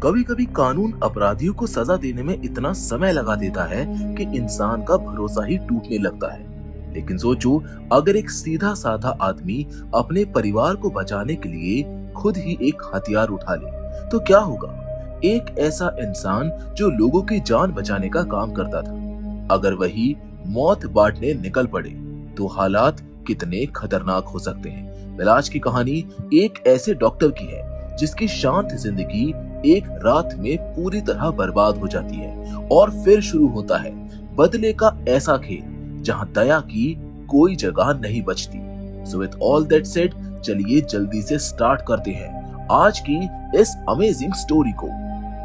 कभी कभी कानून अपराधियों को सजा देने में इतना समय लगा देता है कि इंसान का भरोसा ही टूटने लगता है। लेकिन सोचो, अगर एक सीधा साधा आदमी अपने परिवार को बचाने के लिए खुद ही एक हथियार उठा ले तो क्या होगा। एक ऐसा इंसान जो लोगों की जान बचाने का काम करता था, अगर वही मौत बांटने निकल पड़े तो हालात कितने खतरनाक हो सकते हैं। आज की कहानी एक ऐसे डॉक्टर की है जिसकी शांत जिंदगी एक रात में पूरी तरह बर्बाद हो जाती है और फिर शुरू होता है बदले का ऐसा खेल जहां दया की कोई जगह नहीं बचती। So with all that said, चलिए जल्दी से स्टार्ट करते हैं आज की इस अमेजिंग स्टोरी को।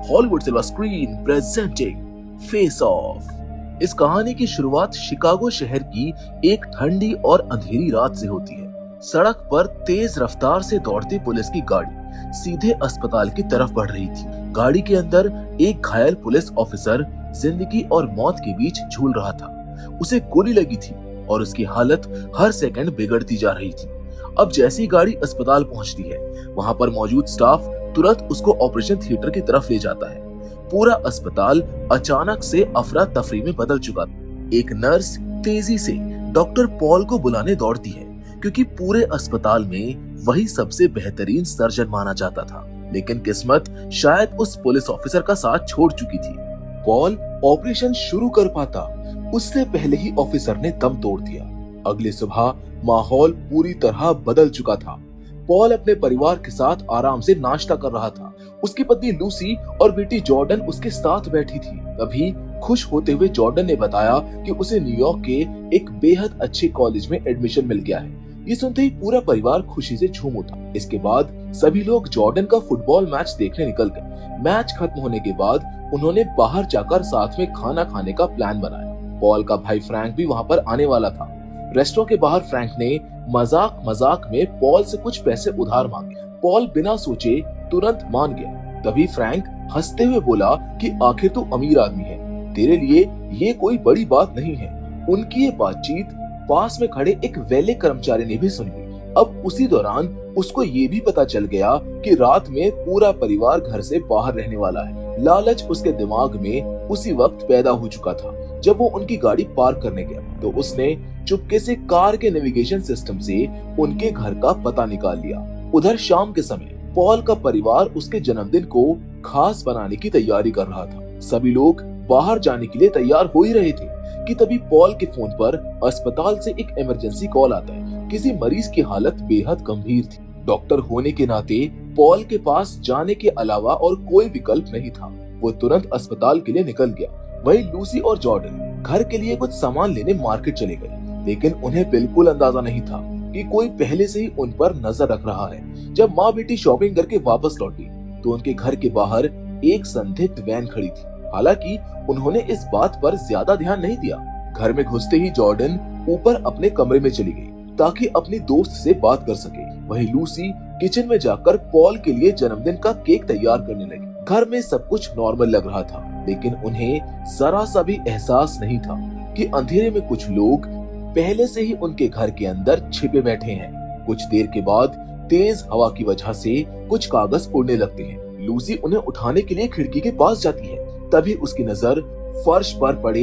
Hollywood silver screen presenting face of. इस कहानी की शुरुआत शिकागो शहर की एक ठंडी और अंधेरी रात से होती है। सड़क पर तेज रफ्तार से दौड़ती पुलिस की गाड़ी सीधे अस्पताल की तरफ बढ़ रही थी। गाड़ी के अंदर एक घायल पुलिस ऑफिसर जिंदगी और मौत के बीच झूल रहा था। उसे गोली लगी थी और उसकी हालत हर सेकंड बिगड़ती जा रही थी। अब जैसी गाड़ी अस्पताल पहुंचती है, वहां पर मौजूद स्टाफ तुरंत उसको ऑपरेशन थिएटर की तरफ ले जाता है। पूरा अस्पताल अचानक से अफरा तफरी में बदल चुका था। एक नर्स तेजी से डॉक्टर पॉल को बुलाने दौड़ती है क्योंकि पूरे अस्पताल में वही सबसे बेहतरीन सर्जन माना जाता था। लेकिन किस्मत शायद उस पुलिस ऑफिसर का साथ छोड़ चुकी थी। पॉल ऑपरेशन शुरू कर पाता उससे पहले ही ऑफिसर ने दम तोड़ दिया। अगली सुबह माहौल पूरी तरह बदल चुका था। पॉल अपने परिवार के साथ आराम से नाश्ता कर रहा था। उसकी पत्नी लूसी और बेटी जॉर्डन उसके साथ बैठी थी। तभी खुश होते हुए जॉर्डन ने बताया कि उसे न्यूयॉर्क के एक बेहद अच्छे कॉलेज में एडमिशन मिल गया है। ये सुनते ही पूरा परिवार खुशी से झूम उठा। इसके बाद सभी लोग जॉर्डन का फुटबॉल मैच देखने निकल गए। मैच खत्म होने के बाद उन्होंने बाहर जाकर साथ में खाना खाने का प्लान बनाया। पॉल का भाई फ्रैंक भी वहां पर आने वाला था। रेस्टोरेंट के बाहर फ्रैंक ने मजाक मजाक में पॉल से कुछ पैसे उधार मांगे। पॉल बिना सोचे तुरंत मान गया। तभी फ्रैंक हंसते हुए बोला कि आखिर तू अमीर आदमी है, तेरे लिए ये कोई बड़ी बात नहीं है। उनकी ये बातचीत पास में खड़े एक वेले कर्मचारी ने भी सुनी। अब उसी दौरान उसको ये भी पता चल गया कि रात में पूरा परिवार घर से बाहर रहने वाला है। लालच उसके दिमाग में उसी वक्त पैदा हो चुका था। जब वो उनकी गाड़ी पार्क करने गया तो उसने चुपके से कार के नेविगेशन सिस्टम से उनके घर का पता निकाल लिया। उधर शाम के समय पॉल का परिवार उसके जन्मदिन को खास बनाने की तैयारी कर रहा था। सभी लोग बाहर जाने के लिए तैयार हो ही रहे थे कि तभी पॉल के फोन पर अस्पताल से एक इमरजेंसी कॉल आता है। किसी मरीज की हालत बेहद गंभीर थी। डॉक्टर होने के नाते पॉल के पास जाने के अलावा और कोई विकल्प नहीं था। वो तुरंत अस्पताल के लिए निकल गया। वहीं लूसी और जॉर्डन घर के लिए कुछ सामान लेने मार्केट चले गए, लेकिन उन्हें बिल्कुल अंदाजा नहीं था कि कोई पहले से ही उन पर नजर रख रहा है। जब माँ बेटी शॉपिंग करके वापस लौटी तो उनके घर के बाहर एक संदिग्ध वैन खड़ी थी। हालांकि उन्होंने इस बात पर ज्यादा ध्यान नहीं दिया। घर में घुसते ही जॉर्डन ऊपर अपने कमरे में चली गई ताकि अपनी दोस्त से बात कर सके। वहीं लूसी किचन में जाकर पॉल के लिए जन्मदिन का केक तैयार करने लगी। घर में सब कुछ नॉर्मल लग रहा था, लेकिन उन्हें जरा सा भी एहसास नहीं था कि अंधेरे में कुछ लोग पहले से ही उनके घर के अंदर छिपे बैठे हैं। कुछ देर के बाद तेज हवा की वजह से कुछ कागज उड़ने लगते हैं। लूसी उन्हें उठाने के लिए खिड़की के पास जाती है। तभी उसकी नजर फर्श पर पड़े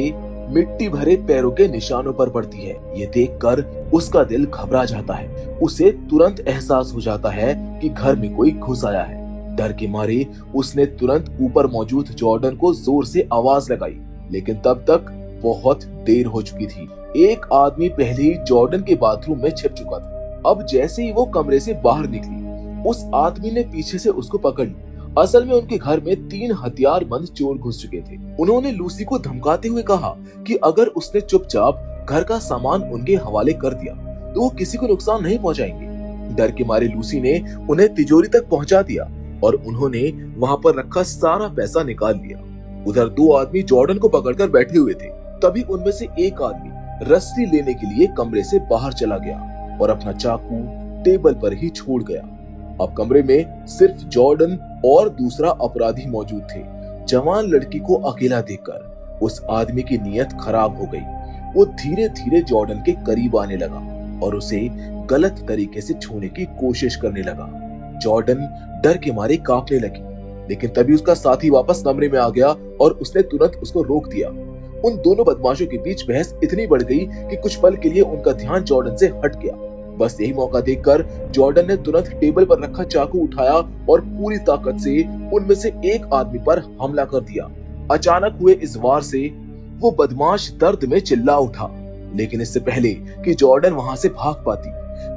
मिट्टी भरे पैरों के निशानों पर पड़ती है। ये देखकर उसका दिल घबरा जाता है। उसे तुरंत एहसास हो जाता है कि घर में कोई घुस आया है। डर के मारे उसने तुरंत ऊपर मौजूद जॉर्डन को जोर से आवाज लगाई, लेकिन तब तक बहुत देर हो चुकी थी। एक आदमी पहले ही जॉर्डन के बाथरूम में छिप चुका था। अब जैसे ही वो कमरे से बाहर निकली, उस आदमी ने पीछे से उसको पकड़ लिया। असल में उनके घर में 3 हथियारबंद चोर घुस चुके थे। उन्होंने लूसी को धमकाते हुए कहा कि अगर उसने चुपचाप घर का सामान उनके हवाले कर दिया तो वो किसी को नुकसान नहीं पहुंचाएंगे। डर के मारे लूसी ने उन्हें तिजोरी तक पहुंचा दिया और उन्होंने वहां पर रखा सारा पैसा निकाल लिया। उधर 2 आदमी जॉर्डन को पकड़कर बैठे हुए थे। तभी उनमें से एक आदमी रस्सी लेने के लिए कमरे से बाहर चला गया और अपना चाकू टेबल पर ही छोड़ गया। अब कमरे में सिर्फ जॉर्डन और दूसरा अपराधी मौजूद थे। जवान लड़की को अकेला देखकर उस आदमी की नीयत खराब हो गई। वो धीरे धीरे जॉर्डन के करीब आने लगा और उसे गलत तरीके से छूने की कोशिश करने लगा। जॉर्डन डर के मारे कांपने लगी। लेकिन तभी उसका साथी वापस कमरे में आ गया और उसने तुरंत उसको रोक दिया। उन दोनों बदमाशों के बीच बहस इतनी बढ़ गई कि कुछ पल के लिए उनका ध्यान जॉर्डन से हट गया। बस यही मौका देखकर जॉर्डन ने तुरंत टेबल पर रखा चाकू उठाया और पूरी ताकत से उनमें से एक आदमी पर हमला कर दिया। अचानक हुए इस वार से वो बदमाश दर्द में चिल्ला उठा, लेकिन इससे पहले कि जॉर्डन वहां से भाग पाती,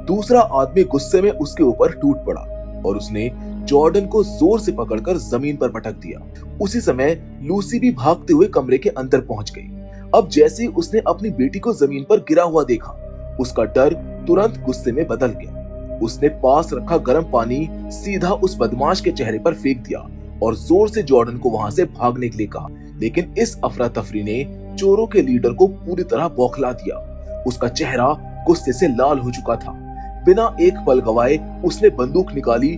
दूसरा आदमी गुस्से में उसके ऊपर टूट पड़ा और उसने जॉर्डन को जोर से पकड़कर जमीन पर पटक दिया। उसी समय लूसी भी भागते हुए कमरे के अंदर पहुंच गई। अब जैसे ही उसने अपनी बेटी को जमीन पर गिरा हुआ देखा, उसका डर तुरंत गुस्से में बदल गया। उसने पास रखा गर्म पानी सीधा उस बदमाश के चेहरे पर फेंक दिया और जोर से जॉर्डन को वहां से भागने के लिए कहा, लेकिन इस अफरा तफरी ने चोरों के लीडर को पूरी तरह बौखला दिया। उसका चेहरा गुस्से से लाल हो चुका था। बिना एक पल गवाए उसने बंदूक निकाली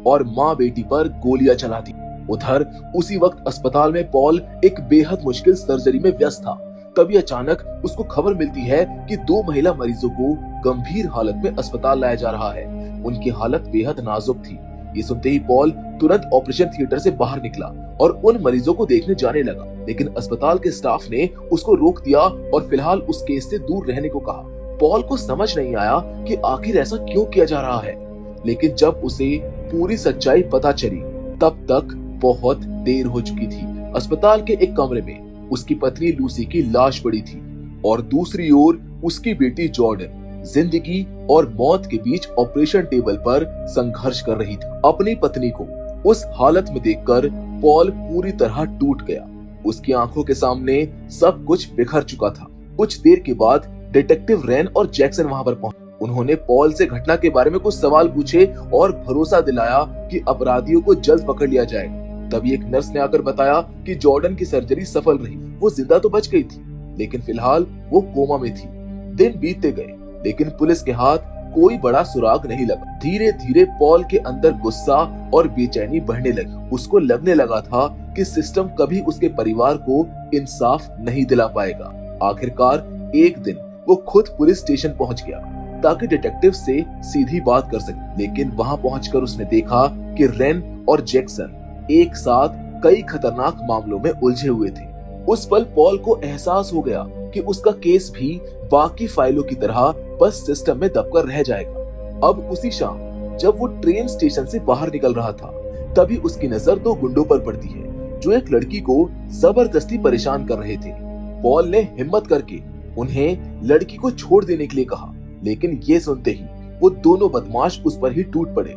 और माँ बेटी पर गोलियां चला दी। उधर उसी वक्त अस्पताल में पॉल एक बेहद मुश्किल सर्जरी में व्यस्त था। तभी अचानक उसको खबर मिलती है कि 2 महिला मरीजों को गंभीर हालत में अस्पताल लाया जा रहा है। उनकी हालत बेहद नाजुक थी। ये सुनते ही पॉल तुरंत ऑपरेशन थिएटर से बाहर निकला और उन मरीजों को देखने जाने लगा, लेकिन अस्पताल के स्टाफ ने उसको रोक दिया और फिलहाल उस केस से दूर रहने को कहा। पॉल को समझ नहीं आया कि आखिर ऐसा क्यों किया जा रहा है, लेकिन जब उसे पूरी सच्चाई पता चली तब तक बहुत देर हो चुकी थी। अस्पताल के एक कमरे में उसकी पत्नी लूसी की लाश पड़ी थी और दूसरी ओर उसकी बेटी जॉर्डन जिंदगी और मौत के बीच ऑपरेशन टेबल पर संघर्ष कर रही थी। अपनी पत्नी को उस हालत में देखकर पॉल पूरी तरह टूट गया। उसकी आंखों के सामने सब कुछ बिखर चुका था। कुछ देर के बाद डिटेक्टिव रेन और जैक्सन वहां पर पहुंचे। उन्होंने पॉल से घटना के बारे में कुछ सवाल पूछे और भरोसा दिलाया कि अपराधियों को जल्द पकड़ लिया जाएगा। तभी एक नर्स ने आकर बताया कि जॉर्डन की सर्जरी सफल रही। वो जिंदा तो बच गई थी, लेकिन फिलहाल वो कोमा में थी। दिन बीतते गए, लेकिन पुलिस के हाथ कोई बड़ा सुराग नहीं लगा। धीरे धीरे पॉल के अंदर गुस्सा और बेचैनी बढ़ने लगी। उसको लगने लगा था कि सिस्टम कभी उसके परिवार को इंसाफ नहीं दिला पाएगा। आखिरकार एक दिन वो खुद पुलिस स्टेशन पहुंच गया ताकि डिटेक्टिव से सीधी बात कर सके, लेकिन वहां पहुंचकर उसने देखा कि रेन और जैक्सन एक साथ कई खतरनाक मामलों में उलझे हुए थे। उस पल पॉल को एहसास हो गया कि उसका केस भी बाकी फाइलों की तरह बस सिस्टम में दबकर रह जाएगा। अब उसी शाम जब वो ट्रेन स्टेशन से बाहर निकल रहा था, तभी उसकी नजर 2 गुंडों पर पड़ती है जो एक लड़की को जबरदस्ती परेशान कर रहे थे। पॉल ने हिम्मत करके उन्हें लड़की को छोड़ देने के लिए कहा, लेकिन ये सुनते ही वो दोनों बदमाश उस पर ही टूट पड़े।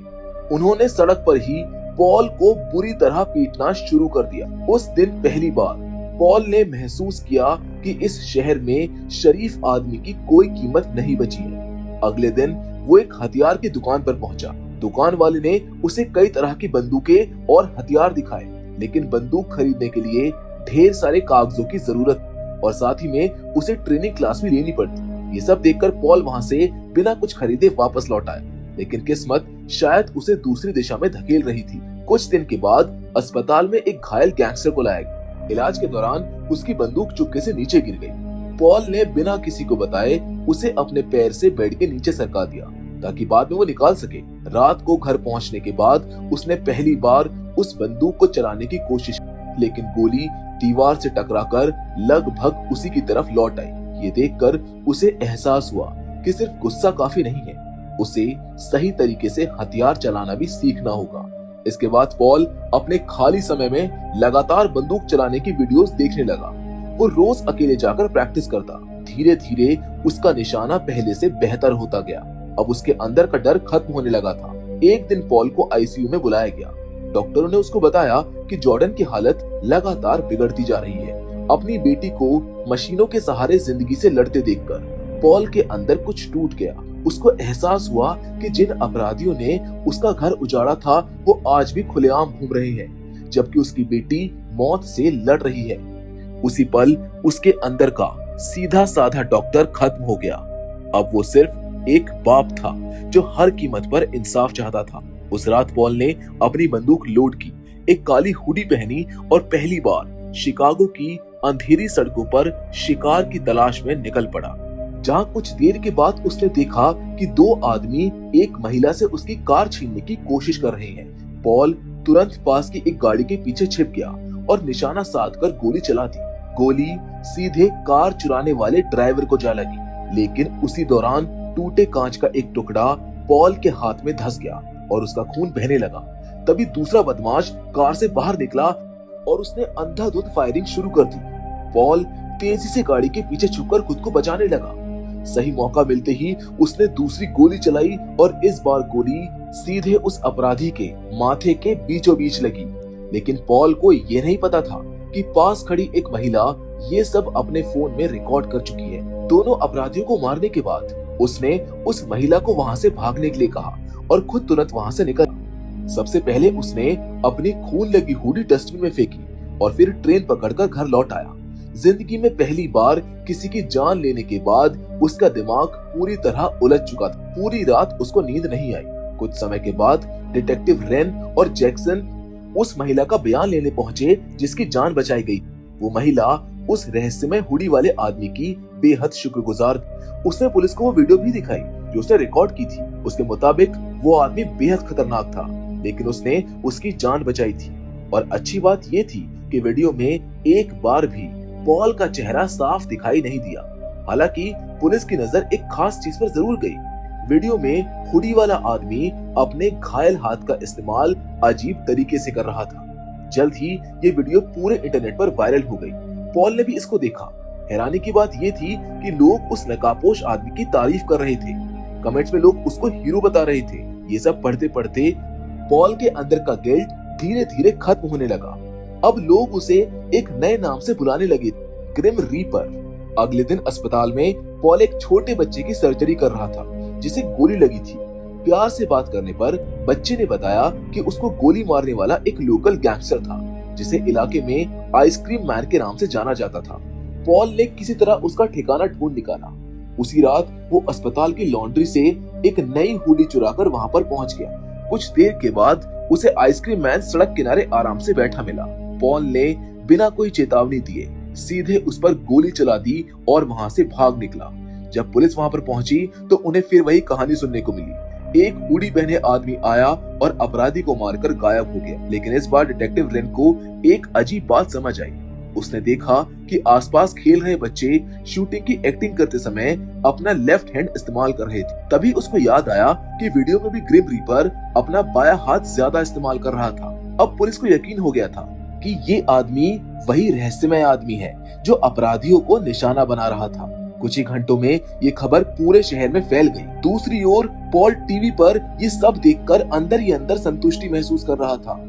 उन्होंने सड़क पर ही पॉल को बुरी तरह पीटना शुरू कर दिया। उस दिन पहली बार पॉल ने महसूस किया कि इस शहर में शरीफ आदमी की कोई कीमत नहीं बची है। अगले दिन वो एक हथियार की दुकान पर पहुंचा। दुकान वाले ने उसे कई तरह की बंदूकें और हथियार दिखाए, लेकिन बंदूक खरीदने के लिए ढेर सारे कागजों की जरूरत और साथ ही में उसे ट्रेनिंग क्लास भी लेनी पड़ती। ये सब देखकर पॉल वहां से बिना कुछ खरीदे वापस लौट आया, लेकिन किस्मत शायद उसे दूसरी दिशा में धकेल रही थी। कुछ दिन के बाद अस्पताल में एक घायल गैंगस्टर को लाया गया। इलाज के दौरान उसकी बंदूक चुपके से नीचे गिर गई। पॉल ने बिना किसी को बताए उसे अपने पैर से बेड के नीचे सरका दिया ताकि बाद में वो निकाल सके। रात को घर पहुंचने के बाद उसने पहली बार उस बंदूक को चलाने की कोशिश की, लेकिन गोली दीवार से टकराकर लगभग उसी की तरफ लौट आई। ये देखकर उसे एहसास हुआ कि सिर्फ गुस्सा काफी नहीं है, उसे सही तरीके से हथियार चलाना भी सीखना होगा। इसके बाद पॉल अपने खाली समय में लगातार बंदूक चलाने की वीडियोस देखने लगा। वो रोज अकेले जाकर प्रैक्टिस करता। धीरे धीरे उसका निशाना पहले से बेहतर होता गया। अब उसके अंदर का डर खत्म होने लगा था। एक दिन पॉल को आईसीयू में बुलाया गया। डॉक्टरों ने उसको बताया कि जॉर्डन की हालत लगातार बिगड़ती जा रही है। अपनी बेटी को मशीनों के सहारे जिंदगी से लड़ते देखकर पॉल के अंदर कुछ टूट गया। उसको एहसास हुआ कि जिन अपराधियों ने उसका घर उजाड़ा था वो आज भी खुलेआम घूम रहे हैं, जबकि उसकी बेटी मौत से लड़ रही है। उसी पल उसके अंदर का सीधा साधा डॉक्टर खत्म हो गया। अब वो सिर्फ एक बाप था जो हर कीमत पर इंसाफ चाहता था। उस रात पॉल ने अपनी बंदूक लोड की, एक काली हुडी पहनी और पहली बार शिकागो की अंधेरी सड़कों पर शिकार की तलाश में निकल पड़ा। जहां कुछ देर के बाद उसने देखा कि 2 आदमी एक महिला से उसकी कार छीनने की कोशिश कर रहे हैं। पॉल तुरंत पास की एक गाड़ी के पीछे छिप गया और निशाना साध कर गोली चला दी। गोली सीधे कार चुराने वाले ड्राइवर को जा लगी, लेकिन उसी दौरान टूटे कांच का एक टुकड़ा पॉल के हाथ में धंस गया और उसका खून बहने लगा। तभी दूसरा बदमाश कार से बाहर निकला और उसने अंधाधुंध फायरिंग शुरू कर दी। पॉल तेजी से गाड़ी के पीछे छुपकर खुद को बचाने लगा। सही मौका मिलते ही उसने दूसरी गोली चलाई और इस बार गोली सीधे उस अपराधी के माथे के बीचों बीच लगी। लेकिन पॉल को ये नहीं पता था कि पास खड़ी एक महिला ये सब अपने फोन में रिकॉर्ड कर चुकी है। दोनों अपराधियों को मारने के बाद उसने उस महिला को वहां से भागने के लिए कहा और खुद तुरंत वहां से निकल। सबसे पहले उसने अपनी खून लगी हुडी डस्टबिन में फेंकी और फिर ट्रेन पकड़कर घर लौट आया। जिंदगी में पहली बार किसी की जान लेने के बाद उसका दिमाग पूरी तरह उलझ चुका था। पूरी रात उसको नींद नहीं आई। कुछ समय के बाद डिटेक्टिव रेन और जैक्सन उस महिला का बयान लेने पहुंचे जिसकी जान बचाई गई। वो महिला उस रहस्यमय हुडी वाले आदमी की बेहद शुक्रगुजार। उसने पुलिस को वो वीडियो भी दिखाई जो उसने रिकॉर्ड की थी। उसके मुताबिक वो आदमी बेहद खतरनाक था, लेकिन उसने उसकी जान बचाई थी। और अच्छी बात ये थी कि वीडियो में एक बार भी पॉल का चेहरा साफ दिखाई नहीं दिया। हालांकि पुलिस की नजर एक खास चीज पर जरूर गई। वीडियो में हुडी वाला आदमी अपने घायल हाथ का इस्तेमाल अजीब तरीके से कर रहा था। जल्द ही ये वीडियो पूरे इंटरनेट पर वायरल हो गई। पॉल ने भी इसको देखा। हैरानी की बात ये थी कि लोग उस नकाबपोश आदमी की तारीफ कर रहे थे। कमेंट्स में लोग उसको हीरो बता रहे थे। ये सब पढ़ते पढ़ते पॉल के अंदर का गिल्ट धीरे धीरे खत्म होने लगा। अब लोग उसे एक नए नाम से बुलाने लगे, ग्रिम रीपर। अगले दिन अस्पताल में पॉल एक छोटे बच्चे की सर्जरी कर रहा था जिसे गोली लगी थी। प्यार से बात करने पर बच्चे ने बताया कि उसको गोली मारने वाला एक लोकल गैंगस्टर था जिसे इलाके में आइसक्रीम मैन के नाम से जाना जाता था। पॉल ने किसी तरह उसका ठिकाना ढूंढ निकाला। उसी रात वो अस्पताल की लॉन्ड्री से एक नई हुडी चुराकर वहां पर पहुंच गया। कुछ देर के बाद उसे आइसक्रीम मैन सड़क किनारे आराम से बैठा मिला। पॉल ने बिना कोई चेतावनी दिए सीधे उस पर गोली चला दी और वहां से भाग निकला। जब पुलिस वहां पर पहुंची तो उन्हें फिर वही कहानी सुनने को मिली। एक हुडी पहने आदमी आया और अपराधी को मारकर गायब हो गया। लेकिन इस बार डिटेक्टिव रेन को एक अजीब बात समझ आई। उसने देखा कि आसपास खेल रहे बच्चे शूटिंग की एक्टिंग करते समय अपना लेफ्ट हैंड इस्तेमाल कर रहे थे। तभी उसको याद आया कि वीडियो में भी ग्रिम रीपर अपना बाया हाथ ज्यादा इस्तेमाल कर रहा था। अब पुलिस को यकीन हो गया था कि ये आदमी वही रहस्यमय आदमी है जो अपराधियों को निशाना बना रहा था। कुछ ही घंटों में ये खबर पूरे शहर में फैल गई। दूसरी ओर पॉल टीवी पर ये सब देखकर अंदर ही अंदर संतुष्टि महसूस कर रहा था।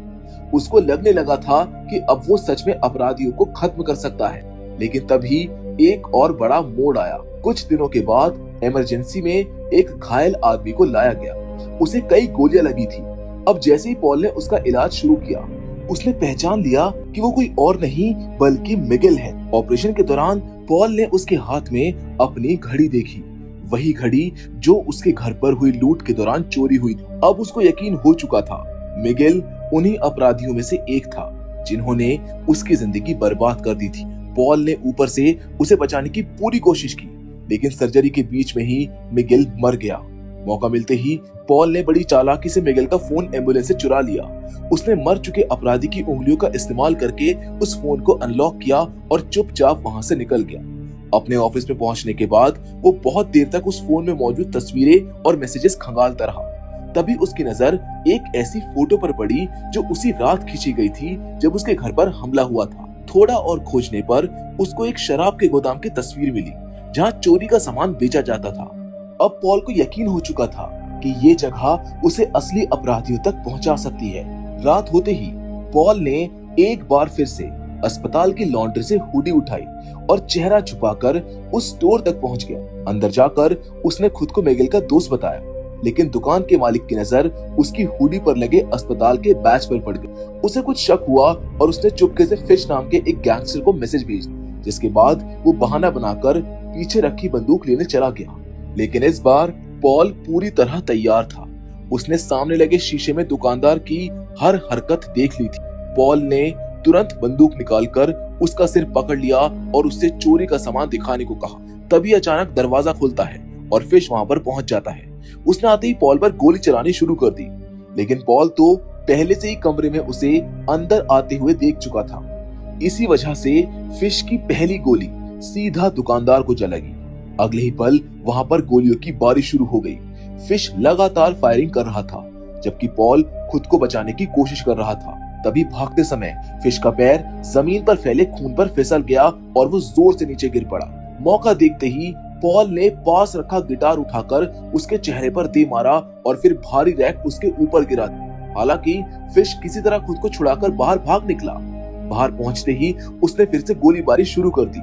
उसको लगने लगा था कि अब वो सच में अपराधियों को खत्म कर सकता है। लेकिन तभी एक और बड़ा मोड़ आया। कुछ दिनों के बाद इमरजेंसी में एक घायल आदमी को लाया गया। उसे कई गोलियां लगी थी। अब जैसे ही पॉल ने उसका इलाज शुरू किया उसने पहचान लिया कि वो कोई और नहीं बल्कि मिगेल है। ऑपरेशन के दौरान पॉल ने उसके हाथ में अपनी घड़ी देखी, वही घड़ी जो उसके घर पर हुई लूट के दौरान चोरी हुई। अब उसको यकीन हो चुका था मिगेल उन्हीं अपराधियों में से एक था जिन्होंने उसकी जिंदगी बर्बाद कर दी थी। पॉल ने ऊपर से उसे बचाने की पूरी कोशिश की, लेकिन सर्जरी के बीच में ही मिगेल मर गया। मौका मिलते ही पॉल ने बड़ी चालाकी से मिगेल का फोन एम्बुलेंस से चुरा लिया। उसने मर चुके अपराधी की उंगलियों का इस्तेमाल करके उस फोन को अनलॉक किया और चुपचाप वहां से निकल गया। अपने ऑफिस में पहुंचने के बाद वो बहुत देर तक उस फोन में मौजूद तस्वीरें और मैसेजेस खंगालता रहा। तभी उसकी नजर एक ऐसी फोटो पर पड़ी जो उसी रात खींची गई थी जब उसके घर पर हमला हुआ था। थोड़ा और खोजने पर उसको एक शराब के गोदाम की तस्वीर मिली जहाँ चोरी का सामान बेचा जाता था। अब पॉल को यकीन हो चुका था कि ये जगह उसे असली अपराधियों तक पहुंचा सकती है। रात होते ही पॉल ने एक बार फिर से अस्पताल की लॉन्ड्री से हुडी उठाई और चेहरा छुपाकर उस स्टोर तक पहुंच गया। अंदर जाकर उसने खुद को मिगेल का दोस्त बताया, लेकिन दुकान के मालिक की नजर उसकी हुडी पर लगे अस्पताल के बैच पर पड़ गई। उसे कुछ शक हुआ और उसने चुपके से फिश नाम के एक गैंगस्टर को मैसेज भेज दिया, जिसके बाद वो बहाना बनाकर पीछे रखी बंदूक लेने चला गया। लेकिन इस बार पॉल पूरी तरह तैयार था। उसने सामने लगे शीशे में दुकानदार की हर हरकत देख ली थी। पॉल ने तुरंत बंदूक निकालकर उसका सिर पकड़ लिया और उससे चोरी का सामान दिखाने को कहा। तभी अचानक दरवाजा खुलता है और फिश वहां पर पहुंच जाता है। उसने आते ही पॉल पर गोली चलानी शुरू कर दी, लेकिन पॉल तो पहले से ही कमरे में उसे अंदर आते हुए देख चुका था। इसी वजह से फिश की पहली गोली सीधा दुकानदार को चलेगी। अगले ही पल वहां पर गोलियों की बारिश शुरू हो गई। फिश लगातार फायरिंग कर रहा था, जबकि पॉल खुद को बचाने की कोशिश कर रहा था। तभी भागते समय फिश का पैर जमीन पर फैले खून पर फिसल गया और वो जोर से नीचे गिर पड़ा। मौका देखते ही पॉल ने पास रखा गिटार उठाकर उसके चेहरे पर दे मारा और फिर भारी रैक उसके ऊपर गिरा दिया। हालांकि फिश किसी तरह खुद को छुड़ाकर बाहर भाग निकला। बाहर पहुंचते ही उसने फिर से गोलीबारी शुरू कर दी,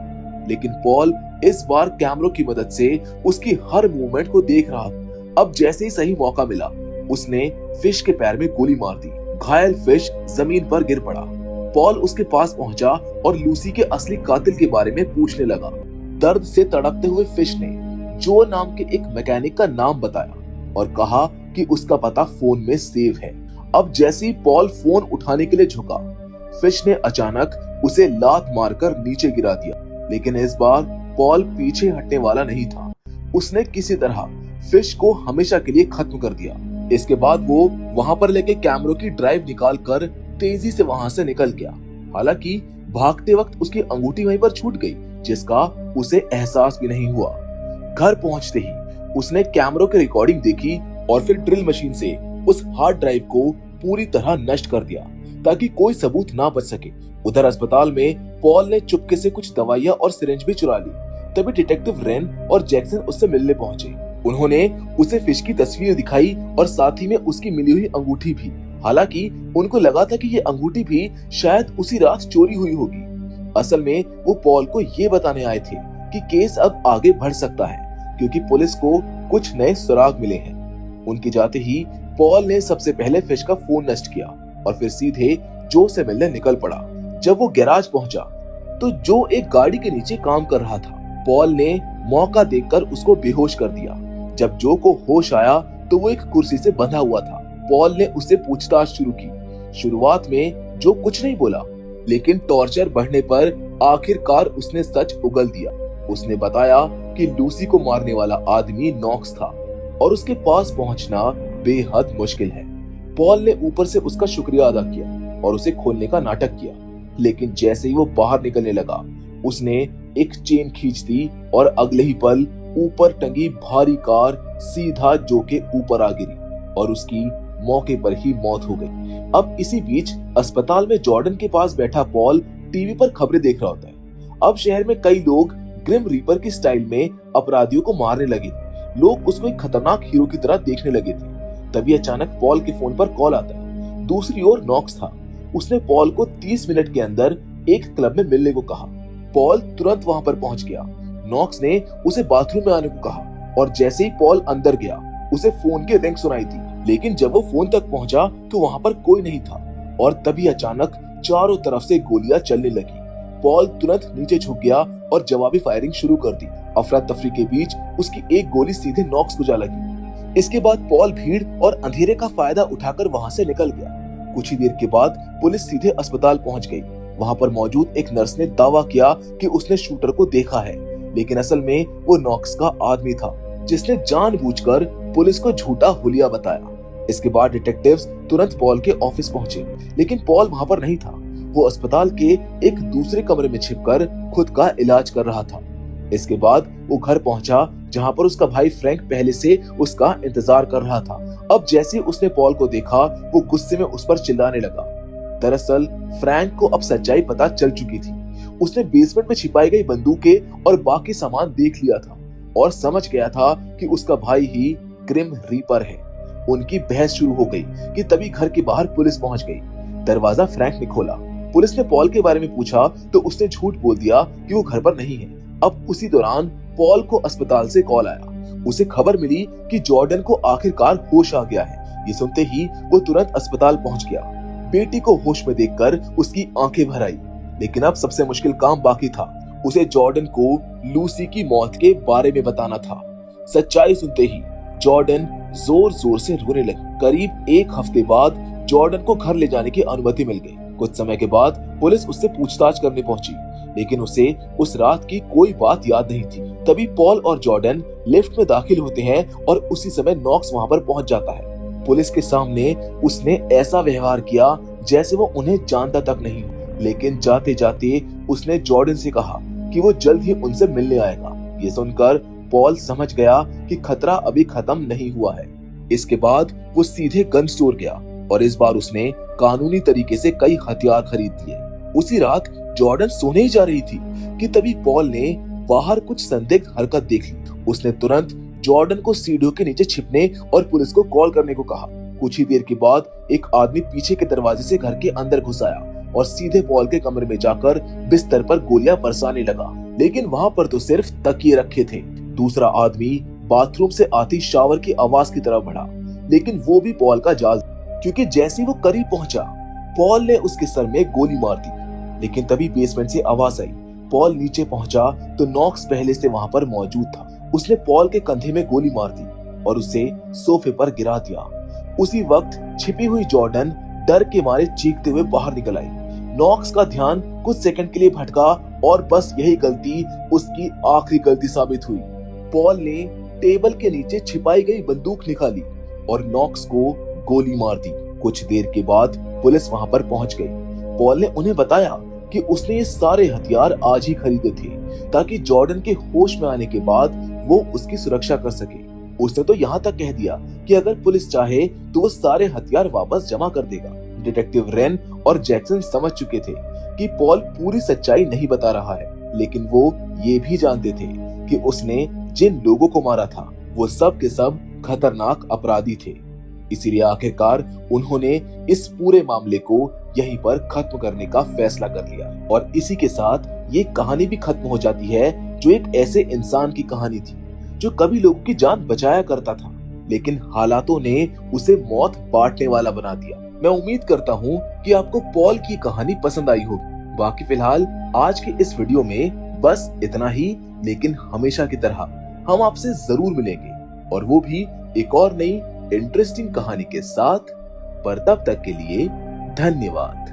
लेकिन पॉल इस बार कैमरों की मदद से उसकी हर मूवमेंट को देख रहा था। अब जैसे ही सही मौका मिला, उसने फिश के पैर में गोली मार दी। घायल फिश जमीन पर गिर पड़ा। पॉल उसके पास पहुंचा और लूसी के असली कातिल के बारे में पूछने लगा। दर्द से तड़पते हुए फिश ने जो नाम के एक मैकेनिक का नाम बताया और कहा कि उसका पता फोन में सेव है। अब जैसे ही पॉल फोन उठाने के लिए झुका, फिश ने अचानक उसे लात मारकर नीचे गिरा दिया। लेकिन इस बार पॉल पीछे हटने वाला नहीं था। उसने किसी तरह फिश को हमेशा के लिए खत्म कर दिया। इसके बाद वो वहां पर लेके कैमरों की ड्राइव निकाल कर तेजी से वहां से निकल गया। हालांकि भागते वक्त उसकी अंगूठी वहीं पर छूट गई, जिसका उसे एहसास भी नहीं हुआ। घर पहुंचते ही उसने कैमरों की रिकॉर्डिंग देखी और फिर ड्रिल मशीन से उस हार्ड ड्राइव को पूरी तरह नष्ट कर दिया ताकि कोई सबूत ना बच सके। उधर अस्पताल में पॉल ने चुपके से कुछ दवाइयां और सिरिंज भी चुरा ली। तभी डिटेक्टिव रेन और जैक्सन उससे मिलने पहुंचे। उन्होंने उसे फिश की तस्वीर दिखाई और साथ ही में उसकी मिली हुई अंगूठी भी। हालांकि उनको लगा था कि ये अंगूठी भी शायद उसी रात चोरी हुई होगी। असल में वो पॉल को ये बताने आए थे कि केस अब आगे बढ़ सकता है, क्योंकि पुलिस को कुछ नए सुराग मिले हैं। उनके जाते ही पॉल ने सबसे पहले फिश का फोन नष्ट किया और फिर सीधे जो से मिलने निकल पड़ा। जब वो गैराज पहुंचा तो जो एक गाड़ी के नीचे काम कर रहा था। पॉल ने मौका देखकर उसको बेहोश कर दिया। जब जो को होश आया तो वो एक कुर्सी से बंधा हुआ था। पॉल ने उससे पूछताछ शुरू की। शुरुआत में जो कुछ नहीं बोला, लेकिन टॉर्चर बढ़ने पर आखिरकार उसने सच उगल दिया। उसने बताया कि लूसी को मारने वाला आदमी नॉक्स था और उसके पास पहुंचना बेहद मुश्किल है। पॉल ने ऊपर से उसका शुक्रिया अदा किया और उसे खोलने का नाटक किया, लेकिन जैसे ही वो बाहर निकलने लगा, उसने एक चेन खींच दी और अगले ही पल ऊपर टंगी भारी कार सीधा जो के ऊपर आ गिरी और उसकी मौके पर ही मौत हो गई। अब इसी बीच अस्पताल में जॉर्डन के पास बैठा पॉल टीवी पर खबरें देख रहा होता है। अब शहर में कई लोग ग्रिम रीपर की स्टाइल में अपराधियों को मारने लगे। लोग उसको एक खतरनाक हीरो की तरह देखने लगे थे। तभी अचानक पॉल के फोन पर कॉल आता है। दूसरी ओर नॉक्स था। उसने पॉल को 30 मिनट के अंदर एक क्लब में मिलने को कहा। पॉल तुरंत वहां पर पहुंच गया। नॉक्स ने उसे बाथरूम में आने को कहा और जैसे ही पॉल अंदर गया, उसे फोन की रिंग सुनाई दी। लेकिन जब वो फोन तक पहुंचा तो वहां पर कोई नहीं था और तभी अचानक चारों तरफ से गोलियां चलने लगी। पॉल तुरंत नीचे झुक गया और जवाबी फायरिंग शुरू कर दी। अफरा तफरी के बीच उसकी एक गोली सीधे नॉक्स को जा लगी। इसके बाद पॉल भीड़ और अंधेरे का फायदा उठाकर वहां से निकल गया। कुछ ही देर के बाद पुलिस सीधे अस्पताल पहुंच गई। वहां पर मौजूद एक नर्स ने दावा किया कि उसने शूटर को देखा है, लेकिन असल में वो नॉक्स का आदमी था, जिसने जानबूझकर पुलिस को झूठा हुलिया बताया। इसके बाद डिटेक्टिव्स तुरंत पॉल के ऑफिस पहुंचे, लेकिन पॉल वहां पर नहीं था। वो अस्पताल के एक दूसरे कमरे में छिपकर खुद का इलाज कर रहा था। इसके बाद वो घर पहुंचा, जहां पर उसका भाई फ्रैंक पहले से उसका इंतजार कर रहा था। अब जैसे उसने पॉल को देखा, वो गुस्से में उस पर चिल्लाने लगा। दरअसल फ्रैंक को अब सच्चाई पता चल चुकी थी। उसने बेसमेंट में छिपाई गई बंदूकें और बाकी सामान देख लिया था और समझ गया था कि उसका भाई ही ग्रिम रीपर है। उनकी बहस शुरू हो गई कि तभी घर के बाहर पुलिस पहुंच गई। दरवाजा फ्रैंक ने खोला। पुलिस ने पॉल के बारे में पूछा तो उसने झूठ बोल दिया कि वो घर पर नहीं है। अब उसी दौरान पॉल को अस्पताल से कॉल आया। उसे खबर मिली कि जॉर्डन को आखिरकार होश आ गया है। ये सुनते ही वो तुरंत अस्पताल पहुंच गया। बेटी को होश में देखकर उसकी आंखें भर आई, लेकिन अब सबसे मुश्किल काम बाकी था। उसे जॉर्डन को लूसी की मौत के बारे में बताना था। सच्चाई सुनते ही जॉर्डन जोर जोर से रोने लगी। करीब एक हफ्ते बाद जॉर्डन को घर ले जाने की अनुमति मिल गई। कुछ समय के बाद पुलिस उससे पूछताछ करने पहुंची, लेकिन उसे उस रात की कोई बात याद नहीं थी। तभी पॉल और जॉर्डन लिफ्ट में दाखिल होते हैं और उसी समय नॉक्स वहां पर पहुंच जाता है। पुलिस के सामने उसने ऐसा व्यवहार किया जैसे वो उन्हें जानता तक नहीं हो। लेकिन जाते जाते उसने जॉर्डन से कहा कि वो जल्द ही उनसे मिलने आएगा। ये सुनकर पॉल समझ गया कि खतरा अभी खत्म नहीं हुआ है। इसके बाद वो सीधे गन स्टोर गया और इस बार उसने कानूनी तरीके से कई हथियार खरीद लिए। उसी रात जॉर्डन सोने ही जा रही थी कि तभी पॉल ने बाहर कुछ संदिग्ध हरकत देख ली। उसने तुरंत जॉर्डन को सीढ़ियों के नीचे छिपने और पुलिस को कॉल करने को कहा। कुछ ही देर के बाद एक आदमी पीछे के दरवाजे से घर के अंदर घुस आया और सीधे पॉल के कमरे में जाकर बिस्तर पर गोलियां बरसाने लगा। लेकिन वहां पर तो सिर्फ तकिए रखे थे। दूसरा आदमी बाथरूम से आती शावर की आवाज की तरफ बढ़ा, लेकिन वो भी पॉल का जाल, क्योंकि जैसे ही वो करीब पहुंचा पॉल ने उसके सर में गोली मार दी। लेकिन तभी बेसमेंट से आवाज आई। पॉल नीचे पहुंचा तो नॉक्स पहले से वहां पर मौजूद था। उसने पॉल के कंधे में गोली मार दी और उसे सोफे पर गिरा दिया। उसी वक्त छिपी हुई जॉर्डन डर के मारे चीखते हुए बाहर निकल आई। नॉक्स का ध्यान कुछ सेकंड के लिए भटका और बस यही गलती उसकी आखिरी गलती साबित हुई। पॉल ने टेबल के नीचे छिपाई गई बंदूक निकाली और नॉक्स को गोली मार दी। कुछ देर के बाद पुलिस वहां पर पहुंच गई। पॉल ने उन्हें बताया कि उसने ये सारे हथियार आज ही खरीदे थे ताकि जॉर्डन के होश में आने के बाद वो उसकी सुरक्षा कर सके। उसने तो यहाँ तक कह दिया कि अगर पुलिस चाहे तो वो सारे हथियार वापस जमा कर देगा। डिटेक्टिव रेन और जैक्सन समझ चुके थे कि पॉल पूरी सच्चाई नहीं बता रहा है, लेकिन वो ये भी जानते थे कि उसने जिन लोगों को मारा था वो सब के सब खतरनाक अपराधी थे। इसीलिए आखिरकार उन्होंने इस पूरे मामले को यहीं पर खत्म करने का फैसला कर लिया और इसी के साथ ये कहानी भी खत्म हो जाती है, जो एक ऐसे इंसान की कहानी थी जो कभी लोगों की जान बचाया करता था, लेकिन हालातों ने उसे मौत बांटने वाला बना दिया। मैं उम्मीद करता हूँ कि आपको पॉल की कहानी पसंद आई होगी। बाकी फिलहाल आज के इस वीडियो में बस इतना ही, लेकिन हमेशा की तरह हम आपसे जरूर मिलेंगे और वो भी एक और नई इंटरेस्टिंग कहानी के साथ। पर तब तक के लिए धन्यवाद।